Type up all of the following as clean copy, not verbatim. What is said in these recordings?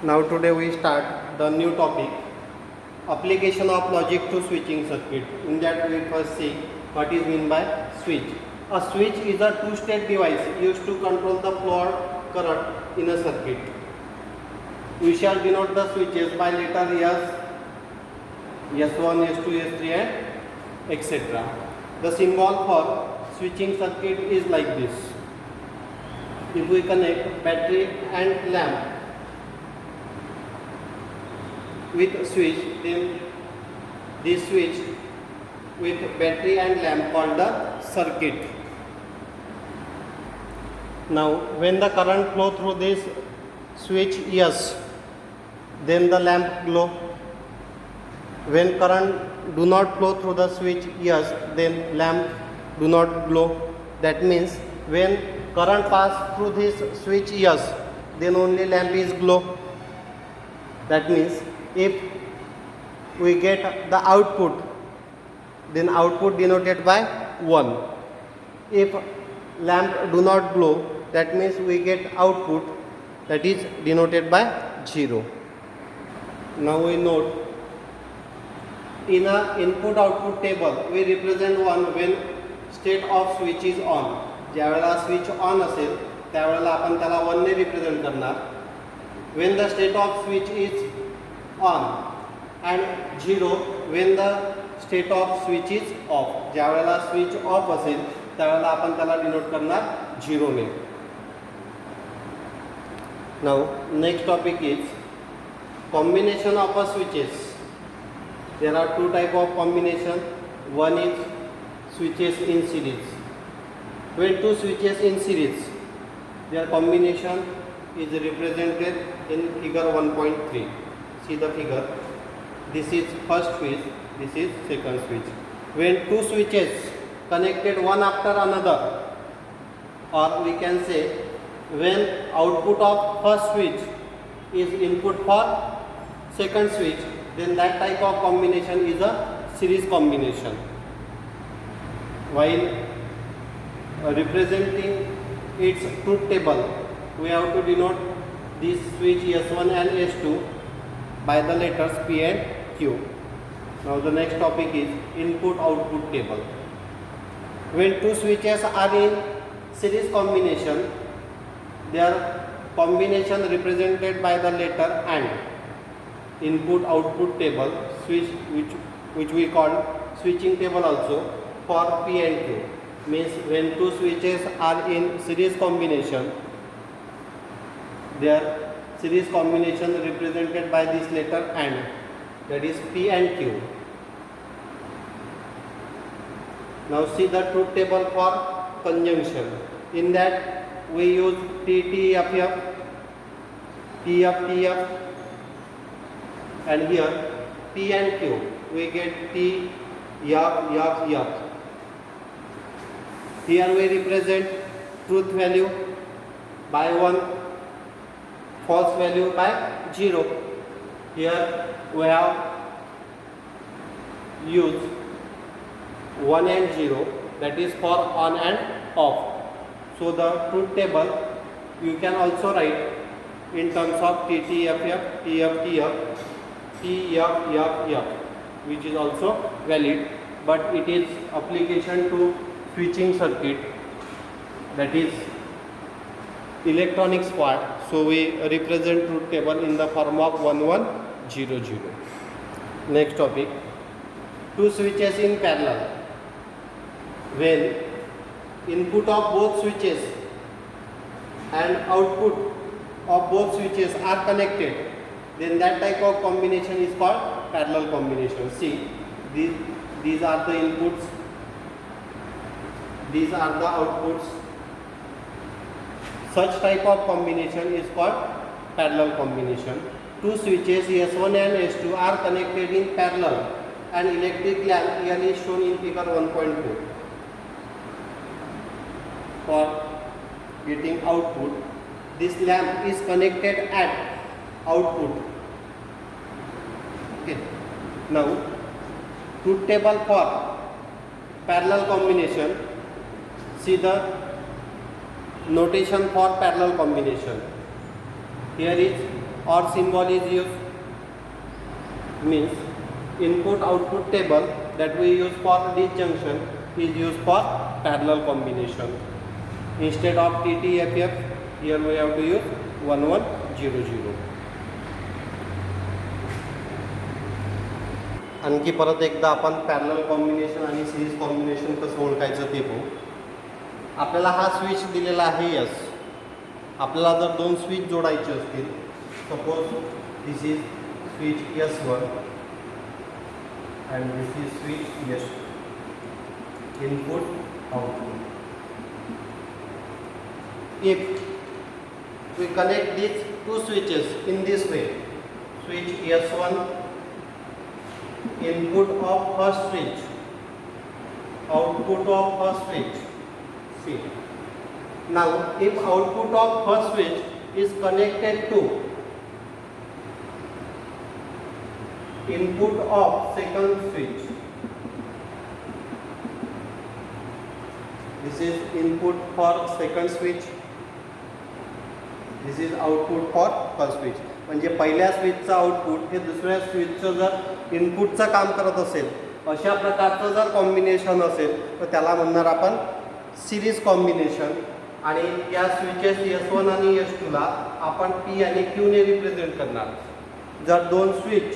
Now today we start the new topic, application of logic to switching circuit. In that we first see what is meant by switch. A switch is a two-state device used to control the flow of current in a circuit. We shall denote the switches by letter S, S1, S2, S3 and etc. The symbol for switching circuit is like this. If we connect battery and lamp with switch, then this switch with battery and lamp called the circuit. Now when the current flow through this switch yes, then the lamp glow. When current do not flow through the switch yes, then lamp do not glow. That means when current pass through this switch yes, then only lamp is glow. That means if we get the output, then output denoted by 1. If lamp do not glow, that means we get output that is denoted by 0. Now we note in a input output table we represent 1 when state of switch is on. ज्यावेळेला switch on असेल त्यावेळेला आपण त्याला 1 ने represent करणार. when the state of switch is on and 0 when the state of switch is off. ज्यावेळेला switch off असेल त्यावेळेला आपण त्याला डिनोट करणार 0 ने. Now next topic is combination of a switches. There are two type of combination. One is switches in series. When two switches in series, their combination is represented in figure 1.3. See the figure. This is first switch, this is second switch. When two switches connected one after another, or we can say when output of first switch is input for second switch, then that type of combination is a series combination. While representing its truth table, we have to denote this switch S1 and S2 by the letters P and Q. Now the next topic is input output table. When two switches are in series combination, their combination represented by the letter AND. Input output table switch which we call switching table also for P and Q. Means when two switches are in series combination, their series combination represented by this letter AND, that is P and Q. Now see the truth table for conjunction. In that we use T T F F, T F T F, and here P and Q we get T F F F. Here we represent truth value by 1, false value by 0. Here we have used 1 and 0, that is for on and off. So the truth table you can also write in terms of T T F F, T F T F, T F F F, which is also valid, but it is application to switching circuit, that is electronics part. So we represent truth table in the form of 1100. Next topic, two switches in parallel. When input of both switches and output of both switches are connected, then that type of combination is called parallel combination. See, these are the inputs, these are the outputs. Such type of combination is called parallel combination. Two switches S1 and S2 are connected in parallel and electric lamp here is shown in figure 1.2. For getting output, this lamp is connected at output. Okay. Now truth table for parallel combination. See the notation for parallel combination. Here is or symbol is used, means input output table that we use for disjunction is used for parallel combination. Instead of TTFF, here we have to use 1100. आणखी परत एकदा आपण parallel combination आणि series combination कसं ओळखायचं ते पाहू. आपल्याला हा स्विच दिलेला आहे यस. आपल्याला जर दोन स्विच जोडायचे असतील, suppose this is switch S1 and this is switch S2, input output. If we connect these two switches in this way, switch S1, input of first switch, output of first switch. See, now if output of first switch is connected to input of second switch, this is input for second switch, this is output for first switch. म्हणजे पहिल्या स्विचचा output हे दुसऱ्या स्विचचं जर इनपुटचं काम करत असेल, अशा प्रकारचं जर कॉम्बिनेशन असेल तर त्याला म्हणणार आपण सिरीज कॉम्बिनेशन. आणि या स्विचेस S1 आणि S2 ला आपण P आणि Q ने रिप्रेझेंट करणार. जर दोन स्विच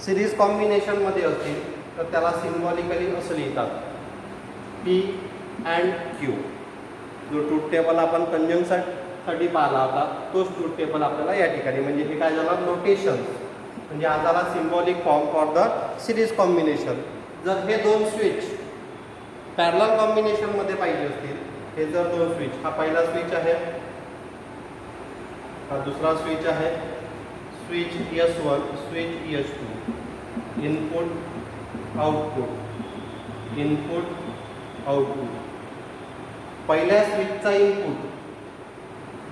सिरीज कॉम्बिनेशनमध्ये असतील तर त्याला सिम्बॉलिकली असं लिहितात, P अँड Q. जो ट्रूथ टेबल आपण कंजंक्शनसाठी पाहिला होता तोच ट्रूथ टेबल आपल्याला या ठिकाणी, म्हणजे हे काय झालं नोटेशन्स, म्हणजे आज आला symbolic form for the series combination. जर हे दोन स्विच पॅरलल कॉम्बिनेशनमध्ये पाहिजे असतील, हे जर दोन स्विच, हा पहिला स्विच आहे, हा दुसरा स्विच आहे, switch S1, switch S2, input output, input output. पहिल्या स्विचचा इनपुट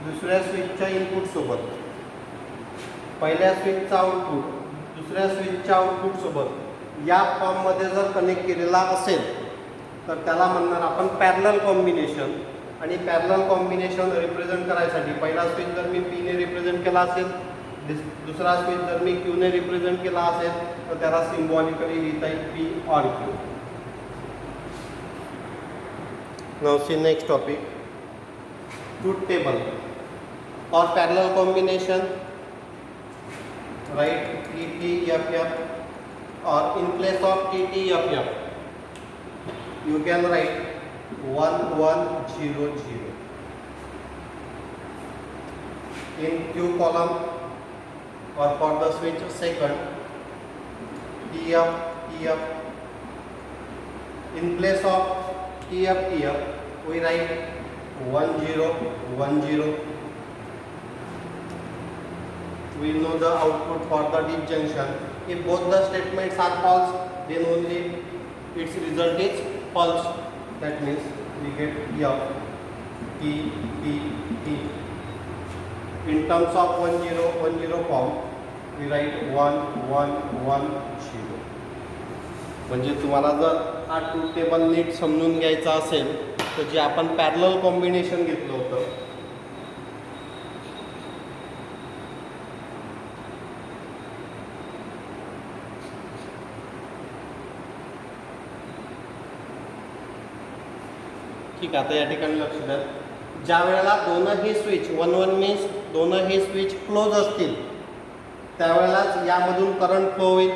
दुसऱ्या स्विचच्या इनपुट सोबत, पहिल्या स्विचचा आउटपुट दुसऱ्या स्विचच्या आउटपुट सोबत या फॉर्ममध्ये जर कनेक्ट केलेला असेल तर त्याला म्हणणार आपण पॅरलल कॉम्बिनेशन. आणि पॅरलल कॉम्बिनेशन रिप्रेझेंट करायसाठी पहिला स्विच जर मी P ने रिप्रेझेंट केला असेल, दुसरा स्विच जर मी Q ने रिप्रेझेंट केला असेल तर त्याला सिम्बॉलिकली लिहिता येईल P or Q. Now see next topic, truth table or parallel combination. Write TTFF, or in place of TTFF you can write 1100. In Q column or for the switch second, TF. In place of TF we write 1010. We know the output for the disjunction. If both the statements are false, then only its result is false. That means we get F, T. In terms of 1010 form, we write 1110. म्हणजे तुम्हाला जर हा truth table NEET समजून घ्यायचा असेल तर जे आपण parallel combination घेतलं होतं, ठीक आहे. आता या ठिकाणी लक्ष द्या, ज्या वेळेला दोनही स्विच 1 मीन्स दोनही स्विच क्लोज असतील त्यावेळेलाच यामधून करंट फ्लो होईल.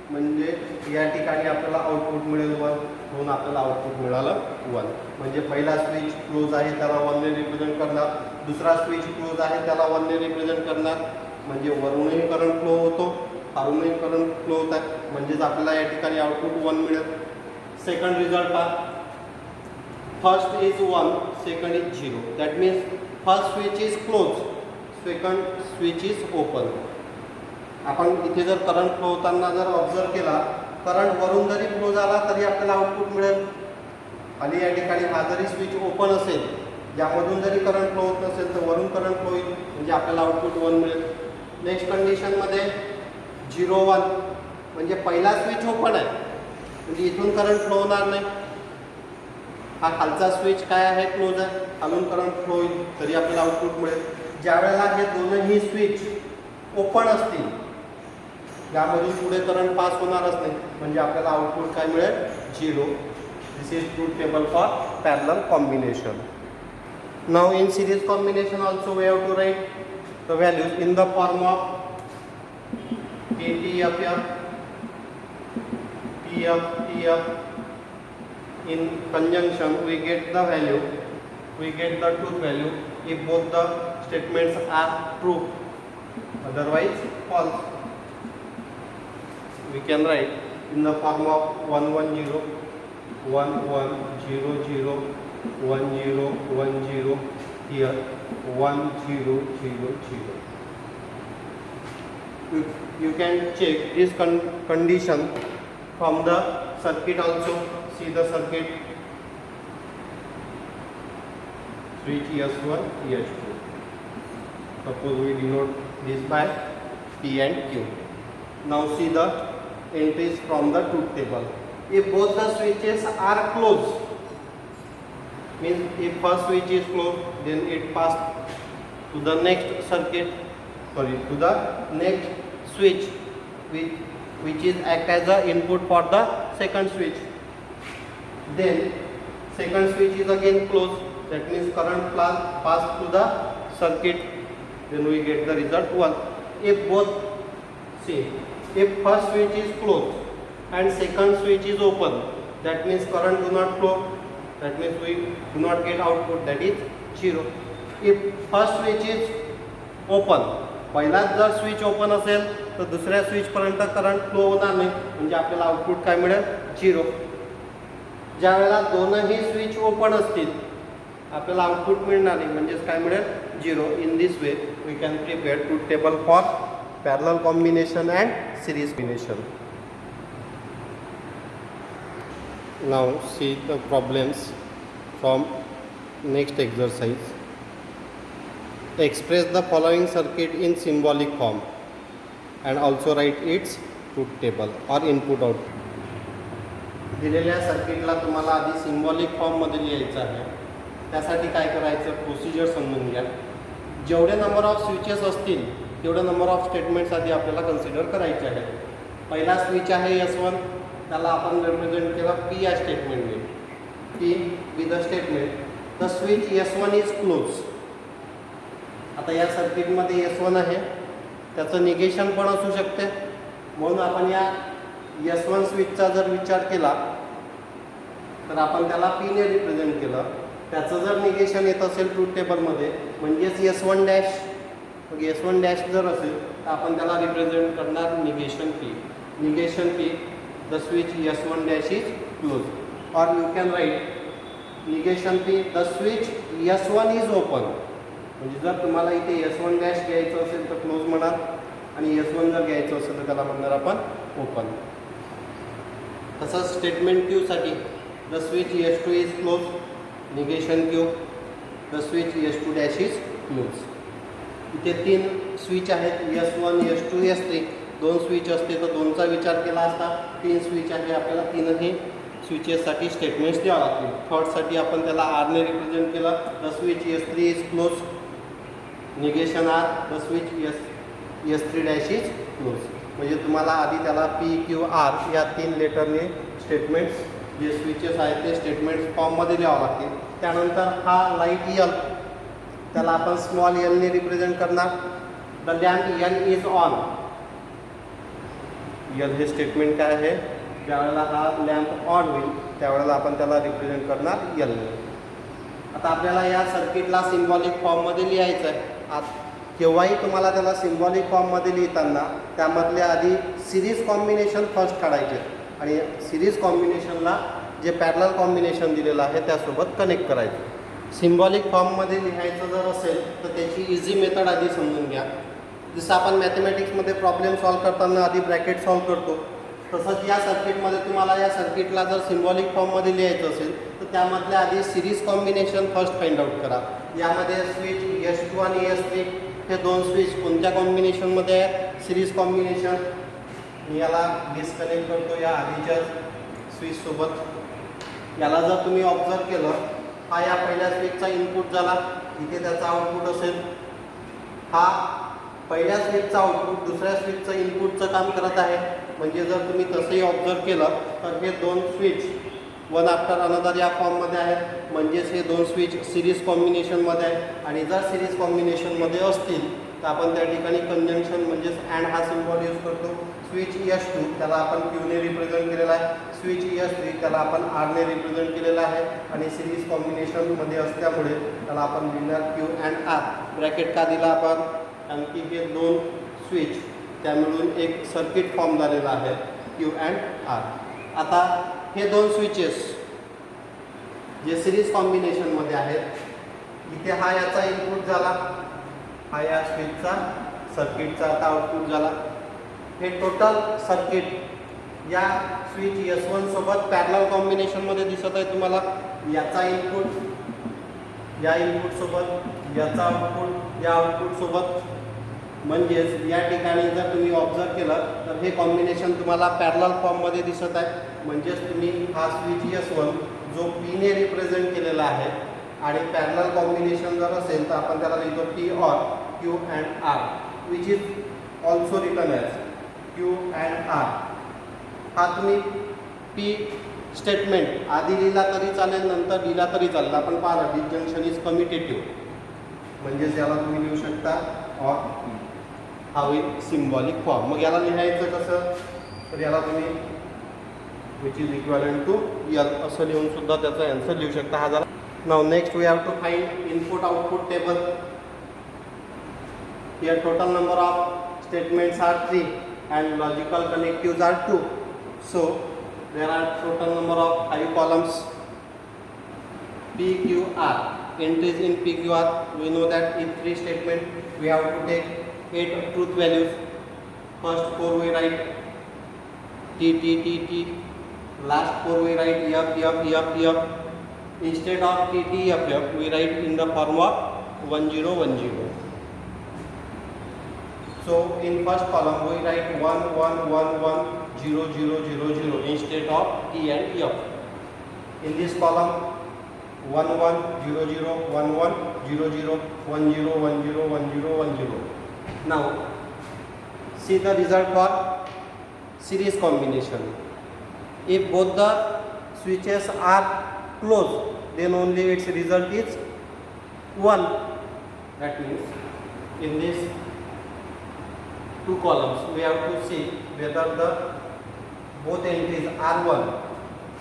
म्हणजे या ठिकाणी आपल्याला आउटपुट मिळेल 1, म्हणून आपल्याला आउटपुट मिळालं 1. म्हणजे पहिला स्विच क्लोज आहे त्याला 1 ने रिप्रेझेंट करणार, दुसरा स्विच क्लोज आहे त्याला 1 ने रिप्रेझेंट करणार. म्हणजे वरूनही करंट फ्लो होतो, खालूनही करंट फ्लो होत आहे, म्हणजेच आपल्याला या ठिकाणी आउटपुट 1 मिळेल. सेकंड रिझल्ट पहा, first is 1, second is 0. That means first switch is closed, second switch is open. आपण इथे जर करंट फ्लो होताना जर ऑब्झर्व केला, करंट वरून जरी फ्लो झाला तरी आपल्याला आउटपुट मिळेल. आणि या ठिकाणी हा जरी स्विच ओपन असेल, ज्यामधून जरी करंट फ्लो होत नसेल तर वरून करंट फ्लो होईल, म्हणजे आपल्याला आउटपुट 1 मिळेल. नेक्स्ट कंडिशनमध्ये 0 1 म्हणजे पहिला स्विच ओपन आहे, म्हणजे इथून करंट फ्लो होणार नाही. हा खालचा स्विच काय आहे, क्लोज आहे, खालून करंट फ्लो होईल तरी आपल्याला आउटपुट मिळेल. ज्या वेळेला हे दोनही स्विच ओपन असतील, यामधून पुढे करंट पास होणारच नाही, म्हणजे आपल्याला आउटपुट काय मिळेल? 0. This is truth table for parallel combination. Now in series combination also we have to write the values in the form of TF, TF. In conjunction we get the value, we get the truth value if both the statements are true, otherwise false. We can write in the form of 1 1 0 1 1 0 0 1 0 1 0, here 1 0 0 0. You can check this condition from the circuit also. See the circuit, switch S1, S2. Suppose we denote this by P and Q. Now see the entries from the truth table. If both the switches are closed, means if first switch is closed, then it passed to the next circuit, to the next switch, which is act as the input for the second switch. Then second switch is again closed, that means current pass to the circuit, then we get the result 1. If both, see, if first switch is closed and second switch is open, that means current do not flow, that means we do not get output, that is 0. If first switch is open, पहिलाच जर switch open असेल तर दुसऱ्या स्विचपर्यंत current flow होणार नाही, म्हणजे आपल्याला output काय मिळेल? 0. ज्यावेळेला दोनही स्विच ओपन असतील आपल्याला आउटपुट मिळणार नाही, म्हणजेच काय मिळेल? 0. In this way we can prepare truth table for parallel combination and series combination. Now see the problems from next exercise. Express the following circuit in symbolic form and also write its truth table or input output. दिलेल्या सर्किटला तुम्हाला आधी symbolic फॉर्ममध्ये लिहायचं आहे. त्यासाठी काय करायचं, प्रोसिजर समजून घ्या. जेवढे नंबर ऑफ स्विचेस असतील तेवढे नंबर ऑफ स्टेटमेंट्स आधी आपल्याला कन्सिडर करायचे आहे. पहिला स्विच आहे S1, त्याला आपण रिप्रेझेंट केलं P या स्टेटमेंटने. P with the statement the switch S1 is close. आता या सर्किटमध्ये S1 आहे, त्याचं निगेशन पण असू शकते, म्हणून आपण या S1 स्विचचा जर विचार केला तर आपण त्याला P ने रिप्रेझेंट केलं. त्याचं जर निगेशन येत असेल ट्रूथ टेबलमध्ये म्हणजेच S1 डॅश, मग S1 डॅश जर असेल तर आपण त्याला रिप्रेझेंट करणार negation P. Negation P, the switch S1 dash is close. और you can write negation P, the switch S1 is open. म्हणजे जर तुम्हाला इथे S1 डॅश घ्यायचं असेल तर क्लोज म्हणाल, आणि S1 जर घ्यायचं असेल तर त्याला म्हणणार आपण ओपन. तसंच स्टेटमेंट Q साठी the switch S2 is close, negation Q, the switch S2 dash is close. इथे 3 स्विच आहेत, S1, S2, S3. 2 स्विच असते तर 2चा विचार केला असता. 3 स्विच आहे, आपल्याला 3ही स्विचेससाठी स्टेटमेंट्स द्यावं लागतील. थर्डसाठी आपण त्याला R ने रिप्रेझेंट केलं, the switch S3 is close, negation R, the switch S3 dash is close. म्हणजे तुम्हाला आधी त्याला P, Q, R या 3 लेटरने स्टेटमेंट्स जे स्विचेस आहेत ते स्टेटमेंट्स फॉर्ममध्ये लिहावं लागतील. त्यानंतर हा लाईट L, त्याला आपण स्मॉल L ने रिप्रेझेंट करणार. The lamp L is on. L हे स्टेटमेंट काय आहे, ज्यावेळेला हा लॅम्प ऑन होईल त्यावेळेला आपण त्याला रिप्रेझेंट करणार L ने. आता आपल्याला या सर्किटला सिम्बॉलिक फॉर्ममध्ये लिहायचं आहे. केव्हाही तुम्हाला त्याला सिम्बॉलिक फॉर्ममध्ये लिहिताना त्यामधले आधी सिरीज कॉम्बिनेशन फर्स्ट काढायचे, आणि सिरीज कॉम्बिनेशनला जे पॅरलल कॉम्बिनेशन दिलेलं आहे त्यासोबत कनेक्ट करायचं. सिम्बॉलिक फॉर्ममध्ये लिहायचं जर असेल तर त्याची इझी मेथड आधी समजून घ्या. जसं आपण मॅथमॅटिक्समध्ये प्रॉब्लेम सॉल्व करताना आधी ब्रॅकेट सॉल्व करतो, तसंच या सर्किटमध्ये तुम्हाला या सर्किटला जर सिम्बॉलिक फॉर्ममध्ये लिहायचं असेल तर त्यामधले आधी series combination first find out करा. यामध्ये स्विच S2 आणि S3 हे 2 स्विच कोणत्या कॉम्बिनेशनमध्ये आहेत, सिरीज कॉम्बिनेशन. याला डिस्कनेक्ट करतो या आधीच्या स्विचसोबत. याला जर तुम्ही ऑब्झर्व केलं, हा या पहिल्या स्विचचा इनपुट झाला, इथे त्याचा आउटपुट असेल. हा पहिल्या स्विचचं आउटपुट दुसऱ्या स्विचचं इनपुटचं काम करत आहे. म्हणजे जर तुम्ही तसंही ऑब्झर्व केलं तर हे दोन स्विच वन आफ्टर अनदर या फॉर्ममध्ये आहेत. म्हणजेच हे दोन स्विच सिरीज कॉम्बिनेशनमध्ये आहेत. आणि जर सिरीज कॉम्बिनेशनमध्ये असतील तर आपण त्या ठिकाणी कंजंक्शन म्हणजेच अँड हा सिम्बॉल यूज करतो. स्विच S2 त्याला आपण Qने रिप्रेझेंट केलेला आहे. स्विच S3 त्याला आपण Rने रिप्रेझेंट केलेला आहे. आणि सिरीज कॉम्बिनेशनमध्ये असल्यामुळे त्याला आपण लिहिणार Q अँड R. ब्रॅकेट का दिला आपण? कारण की हे दोन स्विच त्या मिळून एक सर्किट फॉर्म झालेला आहे Q अँड R. आता हे दोन स्विचेस जे सिरीज कॉम्बिनेशनमध्ये आहेत, इथे हा याचा इनपुट झाला, हा या स्विचचा सर्किटचा आता आउटपुट झाला. हे टोटल सर्किट या स्विच S1 सोबत पॅरलल कॉम्बिनेशनमध्ये दिसत आहे तुम्हाला. याचा इनपुट या इनपुट सोबत, याचा आउटपुट या आउटपुट सोबत. म्हणजेच या ठिकाणी जर तुम्ही ऑब्झर्व केलं तर हे कॉम्बिनेशन तुम्हाला पॅरलल फॉर्ममध्ये दिसत आहे. म्हणजेच तुम्ही हा स्विच S1 जो Pने रिप्रेझेंट केलेला आहे आणि पॅरलल कॉम्बिनेशन जर असेल तर आपण त्याला लिहितो P or Q and R, which is also written as Q and R. हा तुम्ही P स्टेटमेंट आधी लिहिला तरी चालेल, नंतर लिहिला तरी चालेल. आपण पाहिलं डिसजंक्शन इज कम्युटेटिव्ह, म्हणजेच याला तुम्ही लिहू शकता और हा होईल सिम्बॉलिक फॉर्म. मग याला लिहायचं कसं? तर याला तुम्ही which is equivalent to L असं लिहून सुद्धा त्याचा आन्सर लिहू शकता. हा झाला. Now next we have to find input output table. Here total number of statements are 3 and logical connectives are 2. So there are total number of 5 columns. PQR, entries in PQR, we know that in 3 statement we have to take 8 truth values. First 4 we write T T T T, last 4 we write F F F F. Instead of T T F F we write in the form of 1010. So in first column we write 1 1 1 1 0 0 0 0 instead of T and F. In this column 1 1 0 0 1 1 0 0 1 0 1 0 1 0 1 0. Now see the result for series combination. If both the switches are closed, then only its result is 1. That means in this 2 columns we have to see whether the both entries are 1.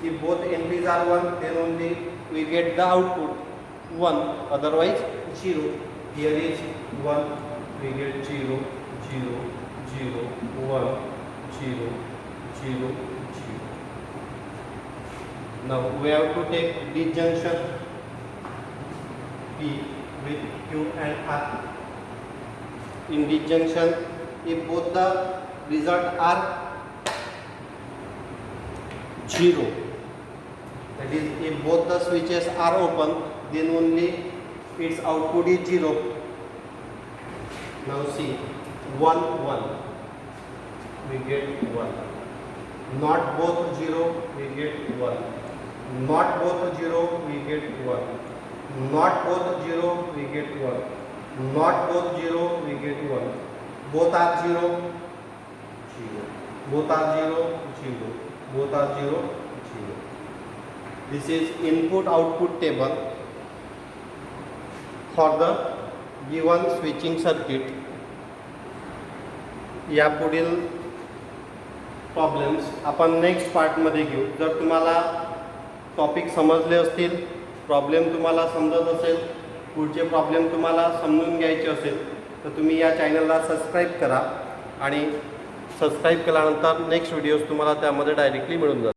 If both entries are 1, then only we get the output 1, otherwise 0. Here is 1, we get 0 0 0 1 0 0 0. Now we have to take disjunction P with Q and R. In disjunction, if both the result are 0, that is if both the switches are open, then only its output is 0. Now see 1 1, we get 1. Not both 0, we get 1. Not both 0, we get 1. Not both 0, we get 1. Not both 0, we get 1. Both are 0 0. Both are 0 0. Both are 0 0. This is input output table for the given switching circuit. या पुढील problems आपण next पार्टमध्ये घेऊ. जर तुम्हाला topic समजले असतील, problem तुम्हाला समजत असेल, पुढचे प्रॉब्लेम तुम्हाला समजून घ्यायचे असेल तर तुम्ही या चॅनलला सबस्क्राईब करा. आणि सबस्क्राईब केल्यानंतर नेक्स्ट व्हिडिओज तुम्हाला त्यामध्ये डायरेक्टली मिळून जातील.